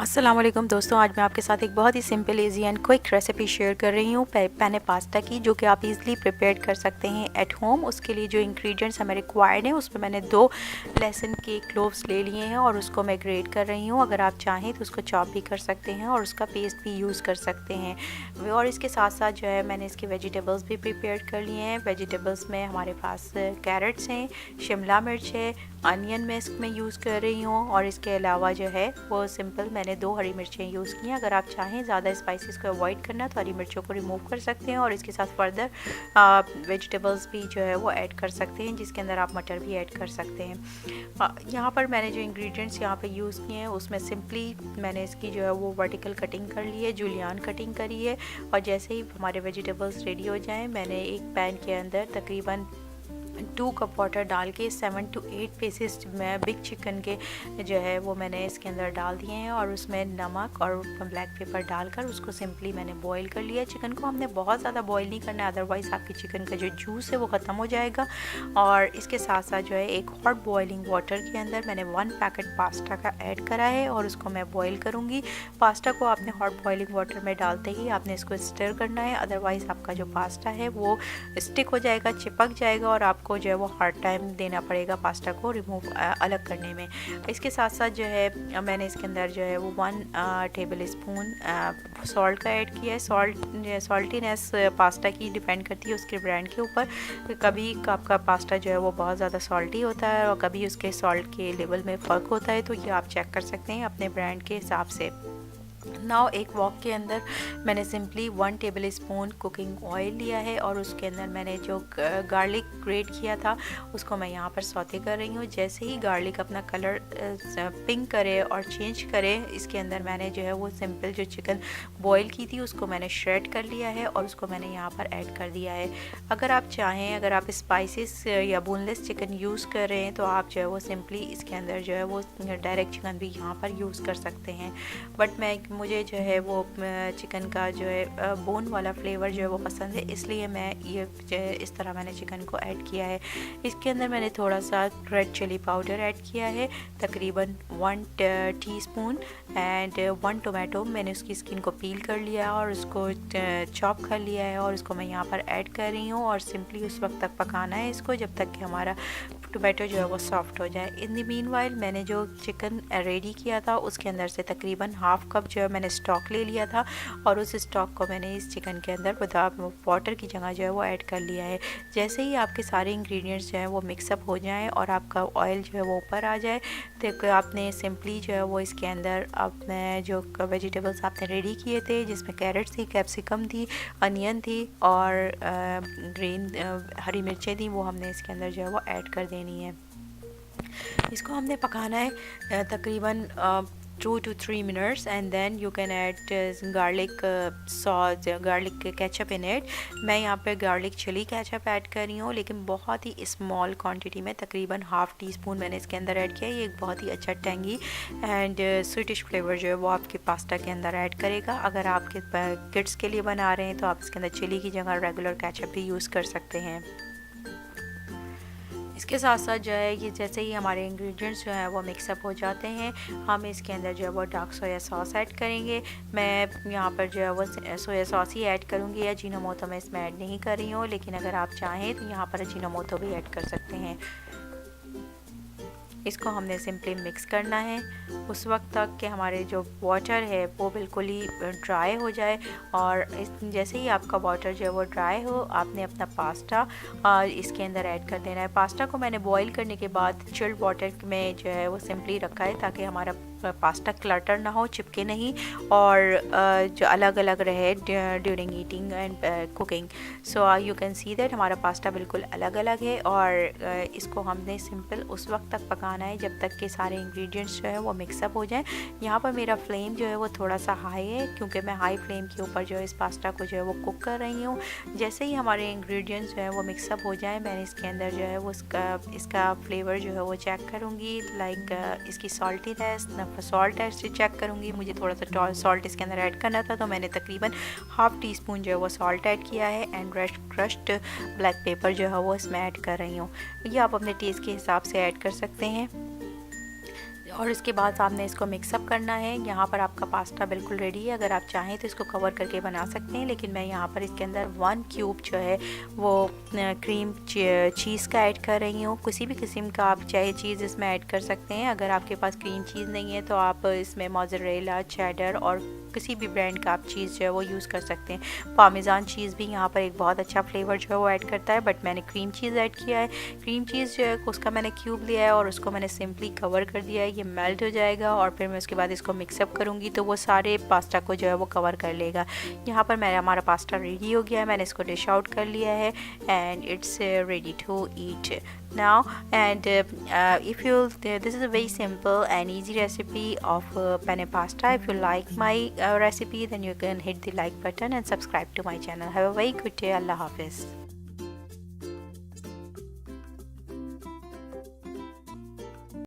अस्सलाम वालेकुम दोस्तों, आज मैं आपके साथ एक बहुत ही simple easy and quick recipe share कर रही हूँ पैने पास्ता की, जो कि आप इजीली प्रिपेयर कर सकते हैं एट होम। उसके लिए जो इंग्रेडिएंट्स हमें रिक्वायर्ड हैं, उसमें मैंने 2 लहसुन के क्लोव्स ले लिए हैं और उसको मैं ग्रेट कर रही हूँ। अगर आप चाहें तो उसको चॉप भी कर सकते हैं और उसका पेस्ट भी यूज़ कर सकते हैं। और इसके साथ साथ जो है मैंने इसके वेजिटेबल्स भी प्रिपेयर कर लिए हैं। वेजिटेबल्स में हमारे पास कैरेट्स हैं, शिमला मिर्च है, अनियन मैं इसमें यूज़ कर रही हूँ और इसके अलावा जो है वो सिंपल मैंने 2 हरी मिर्चें यूज़ की हैं। अगर आप चाहें ज़्यादा स्पाइसेस को अवॉइड करना तो हरी मिर्चों को रिमूव कर सकते हैं और इसके साथ फर्दर वेजिटेबल्स भी जो है वो ऐड कर सकते हैं, जिसके अंदर आप मटर भी ऐड कर सकते हैं। यहाँ पर मैंने जो इंग्रेडिएंट्स यहाँ पे यूज़ किए हैं उसमें सिंपली मैंने इसकी जो है वो वर्टिकल कटिंग कर ली है, जूलियन कटिंग करी है। और जैसे ही हमारे वेजिटेबल्स रेडी हो जाएँ, मैंने एक पैन के अंदर तकरीबन 2 कप वाटर डाल के 7 to 8 पीसेस में बिग चिकन के जो है वो मैंने इसके अंदर डाल दिए हैं और उसमें नमक और ब्लैक पेपर डालकर उसको सिंपली मैंने बॉईल कर लिया। चिकन को हमने बहुत ज़्यादा बॉईल नहीं करना है, अदरवाइज़ आपकी चिकन का जो जूस है वो ख़त्म हो जाएगा। और इसके साथ साथ जो है एक हॉट बॉइलिंग वाटर के अंदर मैंने 1 पैकेट पास्ता का ऐड करा है और उसको मैं बॉईल करूँगी। पास्ता को आपने हॉट बॉइलिंग वाटर में डालते ही आपने इसको स्टर करना है, अदरवाइज़ आपका जो पास्ता है वो स्टिक हो जाएगा, चिपक जाएगा और आपको जो है वो हार्ड टाइम देना पड़ेगा पास्ता को रिमूव अलग करने में। इसके साथ साथ जो है मैंने इसके अंदर जो है वो 1 टेबल स्पून सॉल्ट का ऐड किया है। सॉल्टीनेस पास्ता की डिपेंड करती है उसके ब्रांड के ऊपर। कभी आपका पास्ता जो है वो बहुत ज़्यादा सॉल्टी होता है और कभी उसके सॉल्ट के लेवल में फ़र्क होता है, तो ये आप चेक कर सकते हैं अपने ब्रांड के हिसाब से। नाउ एक वॉक के अंदर मैंने simply 1 table spoon cooking oil लिया है और उसके अंदर मैंने जो गार्लिक ग्रेट किया था उसको मैं यहाँ पर सौते कर रही हूँ। जैसे ही गार्लिक अपना कलर पिंक करे और चेंज करे, इसके अंदर मैंने जो है वो सिंपल जो चिकन बॉईल की थी उसको मैंने श्रेड कर लिया है और उसको मैंने यहाँ पर ऐड कर दिया है। अगर आप चाहें, अगर आप स्पाइसेस या बोनलेस चिकन यूज़ कर रहे हैं तो आप जो है वो सिंपली इसके अंदर जो है वो डायरेक्ट चिकन भी यहाँ पर यूज़ कर सकते हैं। बट मुझे जो है वो चिकन का जो है बोन वाला फ्लेवर जो है वो पसंद है, इसलिए मैं ये इस तरह मैंने चिकन को ऐड किया है। इसके अंदर मैंने थोड़ा सा रेड चिली पाउडर ऐड किया है, तकरीबन 1 टीस्पून, एंड 1 टोमेटो मैंने उसकी स्किन को पील कर लिया और उसको चॉप कर लिया है और उसको मैं यहाँ पर ऐड कर रही हूँ और सिंपली उस वक्त तक पकाना है इसको जब तक कि हमारा टोमेटो जो है वो सॉफ्ट हो जाए। इन द मीनवाइल मैंने जो चिकन रेडी किया था उसके अंदर से तकरीबन हाफ कप जो है मैंने स्टॉक ले लिया था और उस स्टॉक को मैंने इस चिकन के अंदर विदाउट वाटर की जगह जो है वो ऐड कर लिया है। जैसे ही आपके सारे इंग्रेडिएंट्स जो है वो मिक्सअप हो जाएं और आपका ऑयल जो है वो ऊपर आ जाए, तो आपने सिंपली जो है वो इसके अंदर अपने जो वेजिटेबल्स आपने रेडी किए थे, जिसमें कैरेट्स थी, कैप्सिकम थी, अनियन थी और ग्रीन हरी मिर्चें थी, वो हमने इसके अंदर जो है वो ऐड कर देनी है। इसको हमने पकाना है तकरीबन 2 to 3 minutes, and then you can add garlic sauce, garlic ketchup in it। मैं यहाँ पे garlic chili ketchup ऐड कर रही हूँ, लेकिन बहुत ही स्मॉल क्वांटिटी में, तकरीबन हाफ टी स्पून मैंने इसके अंदर ऐड किया है। ये एक बहुत ही अच्छा टेंगी एंड स्वीटिश फ्लेवर जो है वो आपके पास्ता के अंदर ऐड करेगा। अगर आपके किड्स के लिए बना रहे हैं तो आप इसके अंदर चिली की जगह रेगुलर केचप भी यूज़ कर सकते हैं। इसके साथ साथ जो है ये जैसे ही हमारे इंग्रेडिएंट्स जो हैं वो मिक्सअप हो जाते हैं, हम इसके अंदर जो है वो डार्क सोया सॉस ऐड करेंगे। मैं यहाँ पर जो है वो सोया सॉस ही ऐड करूँगी, या अजीनोमोटो मैं इसमें ऐड नहीं कर रही हूँ, लेकिन अगर आप चाहें तो यहाँ पर अजीनोमोटो भी ऐड कर सकते हैं। इसको हमने सिंपली मिक्स करना है उस वक्त तक कि हमारे जो वाटर है वो बिल्कुल ही ड्राई हो जाए। और जैसे ही आपका वाटर जो है वो ड्राई हो, आपने अपना पास्ता इसके अंदर ऐड कर देना है। पास्ता को मैंने बॉईल करने के बाद चिल्ड वाटर में जो है वो सिंपली रखा है ताकि हमारा पास्ता क्लटर ना हो, चिपके नहीं और जो अलग अलग रहे during eating and cooking. So you can see that हमारा पास्ता बिल्कुल अलग अलग है और इसको हमने सिंपल उस वक्त तक पकाना है जब तक कि सारे इंग्रेडिएंट्स जो है वो मिक्सअप हो जाए। यहाँ पर मेरा फ्लेम जो है वो थोड़ा सा हाई है, क्योंकि मैं हाई फ्लेम के ऊपर जो है इस पास्ता को जो है वो कुक कर रही हूँ। जैसे ही हमारे इंग्रेडिएंट्स जो है वो मिक्सअप हो जाए, मैंने इसके अंदर जो है वो इसका फ्लेवर जो है वो चेक करूँगी, लाइक इसकी सॉल्टीनेस, सॉल्ट टेस्ट चेक करूँगी। मुझे थोड़ा सा सॉल्ट इसके अंदर ऐड करना था, तो मैंने तकरीबन हाफ टी स्पून जो है वो सॉल्ट ऐड किया है एंड क्रश्ड ब्लैक पेपर जो है वो इसमें ऐड कर रही हूँ। ये आप अपने टेस्ट के हिसाब से ऐड कर सकते हैं। और इसके बाद आपने इसको मिक्सअप करना है। यहाँ पर आपका पास्ता बिल्कुल रेडी है। अगर आप चाहें तो इसको कवर करके बना सकते हैं, लेकिन मैं यहाँ पर इसके अंदर 1 क्यूब जो है वो क्रीम चीज़ का ऐड कर रही हूँ। किसी भी किस्म का आप चाहे चीज़ इसमें ऐड कर सकते हैं। अगर आपके पास क्रीम चीज़ नहीं है तो आप इसमें मोज़रेला, चेडर और किसी भी ब्रांड का आप चीज़ जो है वो यूज़ कर सकते हैं। पार्मेज़ान चीज़ भी यहाँ पर एक बहुत अच्छा फ्लेवर जो है वो ऐड करता है, बट मैंने क्रीम चीज़ ऐड किया है। क्रीम चीज़ जो है उसका मैंने क्यूब लिया है और उसको मैंने सिंपली कवर कर दिया है। ये मेल्ट हो जाएगा और फिर मैं उसके बाद इसको मिक्सअप करूँगी तो वो सारे पास्ता को जो है वो कवर कर लेगा। यहाँ पर हमारा पास्ता रेडी हो गया है। मैंने इसको डिश आउट कर लिया है and it's ready to eat now. And if you this is a very simple and easy recipe of penne pasta. If you like my recipe, then you can hit the like button and subscribe to my channel. Have a very good day. Allah Hafiz.